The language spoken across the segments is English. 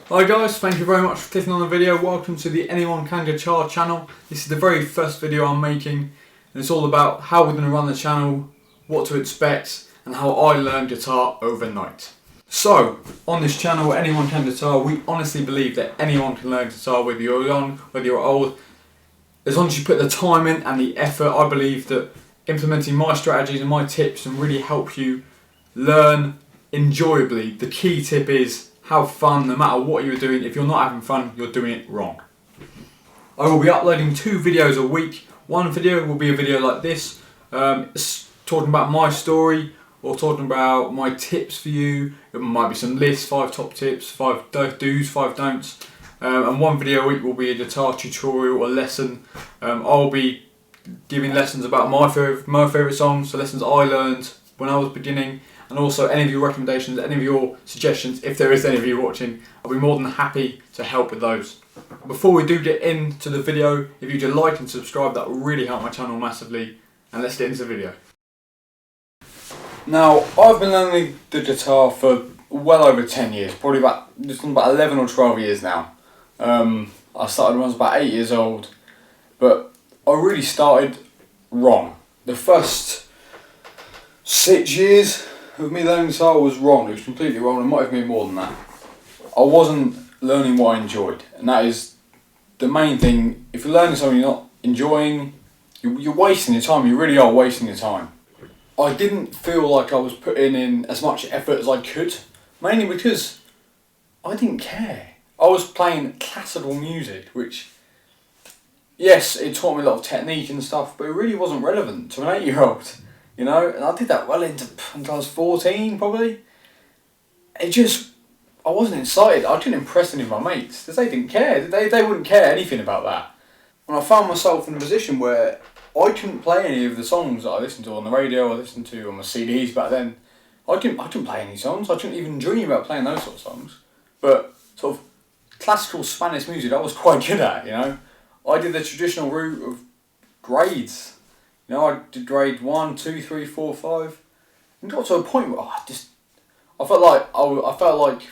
Hi guys, thank you very much for clicking on the video. Welcome to the Anyone Can Guitar channel. This is the very first video I'm making, and it's all about how we're going to run the channel, what to expect, and how I learned guitar overnight. So, on this channel, Anyone Can Guitar, we honestly believe that anyone can learn guitar, whether you're young, whether you're old. As long as you put the time in and the effort, I believe that implementing my strategies and my tips can really help you learn enjoyably. The key tip is have fun no matter what you're doing. If you're not having fun, you're doing it wrong. I will be uploading 2 videos a week. One video will be a video like this, talking about my story or talking about my tips for you. It might be some lists, 5 top tips, 5 do's, 5 don'ts. And one video a week will be a guitar tutorial or lesson. I'll be giving lessons about my favourite songs, the lessons I learned when I was beginning, and also any of your recommendations, any of your suggestions, if there is any of you watching. I'll be more than happy to help with those. Before we do get into the video, if you could like and subscribe, that will really help my channel massively. And let's get into the video. Now, I've been learning the guitar for well over 10 years, probably about 11 or 12 years now. I started when I was about 8 years old, but I really started wrong. The first 6 years of me learning guitar was wrong. It was completely wrong. It might have been more than that. I wasn't learning what I enjoyed, and that is the main thing. If you're learning something you're not enjoying, you're wasting your time. You really are wasting your time. I didn't feel like I was putting in as much effort as I could, mainly because I didn't care. I was playing classical music, which, yes, it taught me a lot of technique and stuff, but it really wasn't relevant to an 8-year-old. You know, and I did that well until I was 14, probably. I wasn't excited. I couldn't impress any of my mates, because they didn't care. They wouldn't care anything about that. When I found myself in a position where I couldn't play any of the songs that I listened to on the radio, I listened to on my CDs back then, I couldn't play any songs. I couldn't even dream about playing those sort of songs. But sort of classical Spanish music, I was quite good at, you know. I did the traditional route of grades. You know, I did grade 1, 2, 3, 4, 5, and got to a point where I felt like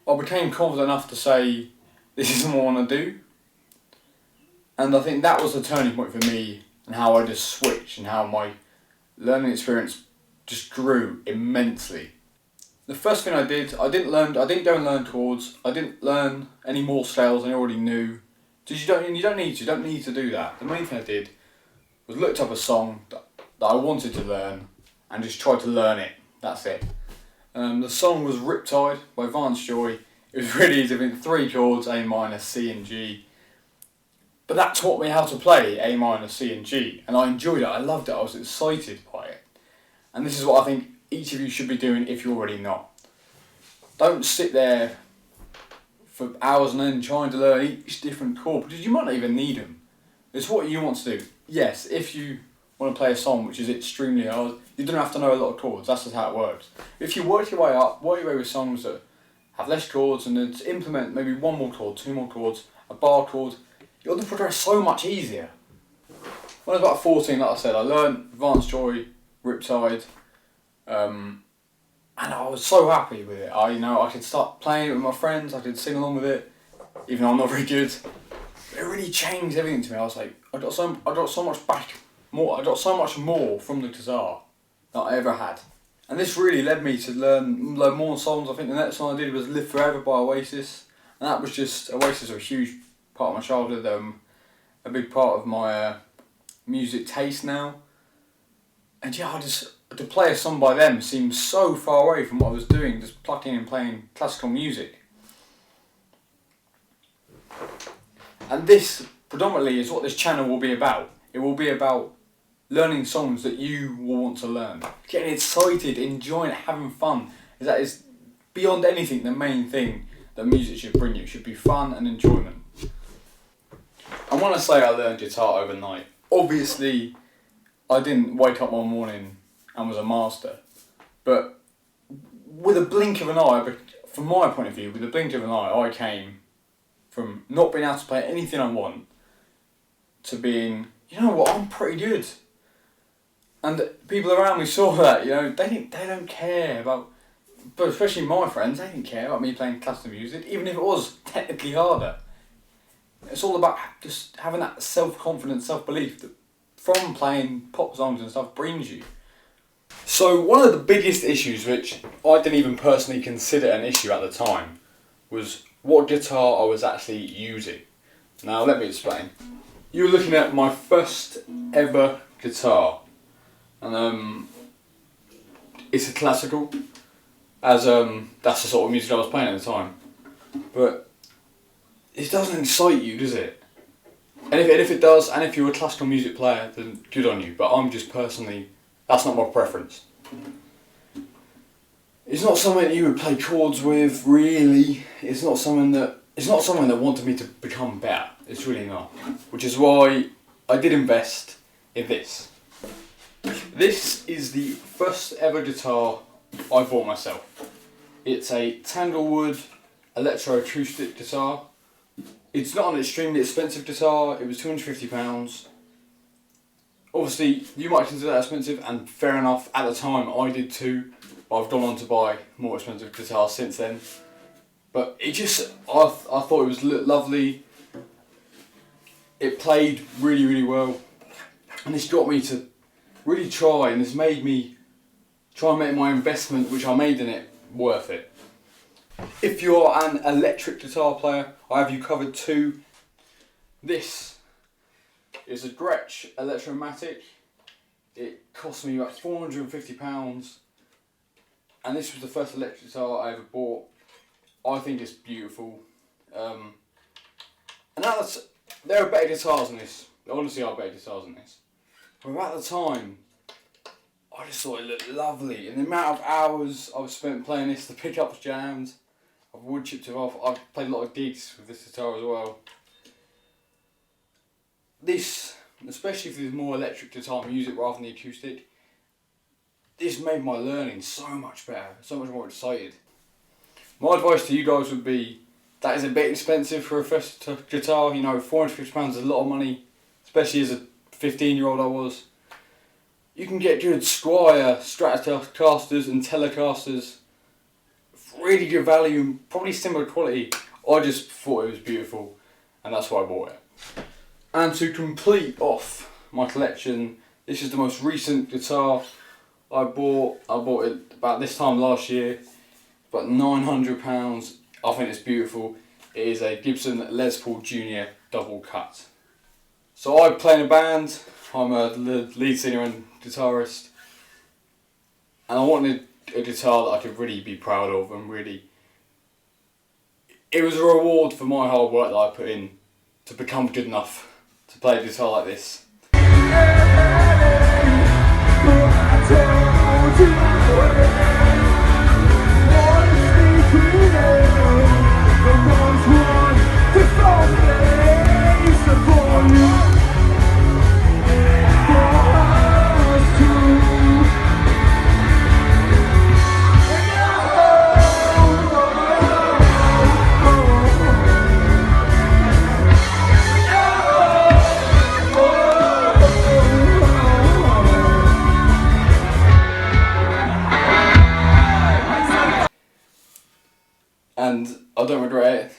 I became confident enough to say, this isn't what I want to do. And I think that was the turning point for me, and how I just switched, and how my learning experience just grew immensely. The first thing I didn't go and learn chords. I didn't learn any more scales than I already knew. Because you don't need to do that. The main thing I did was looked up a song that I wanted to learn and just tried to learn it. That's it. The song was Riptide by Vance Joy. It was really easy. I think 3 chords, A minor, C and G. But that taught me how to play A minor, C and G, and I enjoyed it. I loved it. I was excited by it. And this is what I think each of you should be doing if you're already not. Don't sit there for hours and then trying to learn each different chord, because you might not even need them. It's what you want to do. Yes, if you want to play a song which is extremely hard, you don't have to know a lot of chords. That's just how it works. If you work your way up, work your way with songs that have less chords, and then implement maybe 1 more chord, 2 more chords, a bar chord, you're going to progress so much easier. When I was about 14, like I said, I learned Vance Joy, Riptide, and I was so happy with it. I could start playing it with my friends. I could sing along with it, even though I'm not very good. It really changed everything to me. I was like, I got so much more from the guitar than I ever had, and this really led me to learn more songs. I think the next song I did was "Live Forever" by Oasis, and that was just Oasis are a huge part of my childhood. A big part of my music taste now, and yeah, to play a song by them seemed so far away from what I was doing, just plucking and playing classical music. And this predominantly is what this channel will be about. It will be about learning songs that you will want to learn. Getting excited, enjoying it, having fun. That is beyond anything the main thing that music should bring you. It should be fun and enjoyment. And when I say I learned guitar overnight, obviously I didn't wake up one morning and was a master. But with a blink of an eye, from my point of view, with a blink of an eye, I came from not being able to play anything I want to being, you know what, I'm pretty good. And people around me saw that, you know, they don't care about but especially my friends, they didn't care about me playing classical music, even if it was technically harder. It's all about just having that self-confidence, self-belief that from playing pop songs and stuff brings you. So one of the biggest issues, which I didn't even personally consider an issue at the time, was what guitar I was actually using. Now let me explain. You're looking at my first ever guitar, and it's a classical, as that's the sort of music I was playing at the time. But it doesn't excite you, does it? And if it does, and if you're a classical music player, then good on you. But I'm just personally, that's not my preference. It's not something you would play chords with, really. It's not something that wanted me to become better. It's really not. Which is why I did invest in this. This is the first ever guitar I bought myself. It's a Tanglewood electroacoustic guitar. It's not an extremely expensive guitar. It was £250. Obviously, you might consider that expensive, and fair enough. At the time, I did too. I've gone on to buy more expensive guitars since then. But it just, I thought it was lovely. It played really, really well. And this got me to really try, and it's made me try and make my investment, which I made in it, worth it. If you're an electric guitar player, I have you covered too. This is a Gretsch Electromatic. It cost me about £450, and this was the first electric guitar I ever bought. I think it's beautiful. And there are better guitars than this. There honestly are better guitars than this. But at the time, I just thought it looked lovely. And the amount of hours I've spent playing this, the pickups jammed, I've wood chipped it off. I've played a lot of gigs with this guitar as well. This, especially for the more electric guitar music rather than the acoustic, this made my learning so much better, so much more excited. My advice to you guys would be, that is a bit expensive for a first guitar. You know, £450 is a lot of money, especially as a 15-year-old I was. You can get good Squier Stratocasters and Telecasters, really good value and probably similar quality. I just thought it was beautiful, and that's why I bought it. And to complete off my collection, this is the most recent guitar I bought. I bought it about this time last year, about £900. I think it's beautiful. It is a Gibson Les Paul Jr. double cut. So I play in a band. I'm a lead singer and guitarist, and I wanted a guitar that I could really be proud of, and really, it was a reward for my hard work that I put in to become good enough to play a guitar like this. And I don't regret it.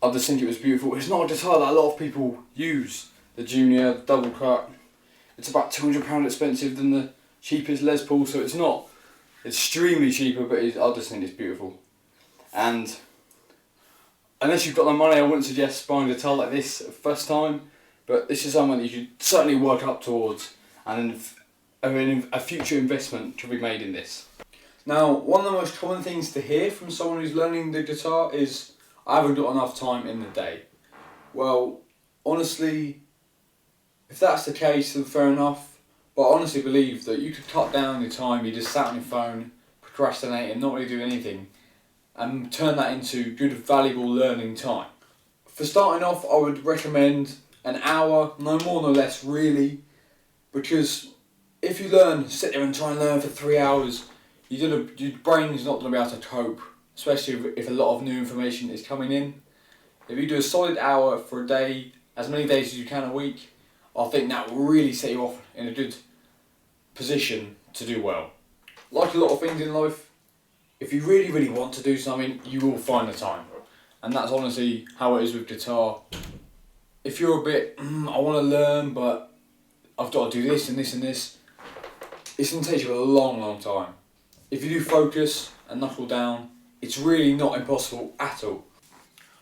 I just think it was beautiful. It's not a guitar that a lot of people use, the Junior double cut. It's about £200 expensive than the cheapest Les Paul, so it's not extremely cheaper, but I just think it's beautiful. And unless you've got the money, I wouldn't suggest buying a guitar like this first time, but this is something that you should certainly work up towards, and a future investment should be made in this. Now, one of the most common things to hear from someone who's learning the guitar is, I haven't got enough time in the day. Well, honestly, if that's the case, then fair enough. But I honestly believe that you could cut down your time, you just sat on your phone, procrastinating, not really doing anything, and turn that into good, valuable learning time. For starting off, I would recommend an hour, no more no less really, because if you sit there and try and learn for 3 hours, your brain is not going to be able to cope, especially if a lot of new information is coming in. If you do a solid hour for a day, as many days as you can a week, I think that will really set you off in a good position to do well. Like a lot of things in life, if you really, really want to do something, you will find the time. And that's honestly how it is with guitar. If you're a bit, I want to learn, but I've got to do this and this and this, it's going to take you a long, long time. If you do focus and knuckle down, it's really not impossible at all.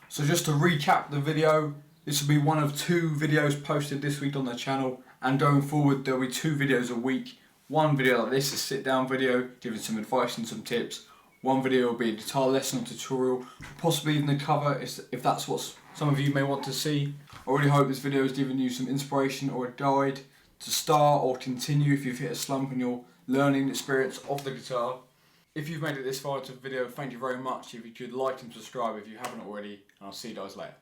So just to recap the video, this will be one of 2 videos posted this week on the channel, and going forward there'll be 2 videos a week. One video like this, a sit down video, giving some advice and some tips. One video will be a guitar lesson or tutorial, possibly even a cover if that's what some of you may want to see. I really hope this video has given you some inspiration or a guide to start or continue if you've hit a slump in your learning experience of the guitar. If you've made it this far into the video, thank you very much. If you could like and subscribe if you haven't already, and I'll see you guys later.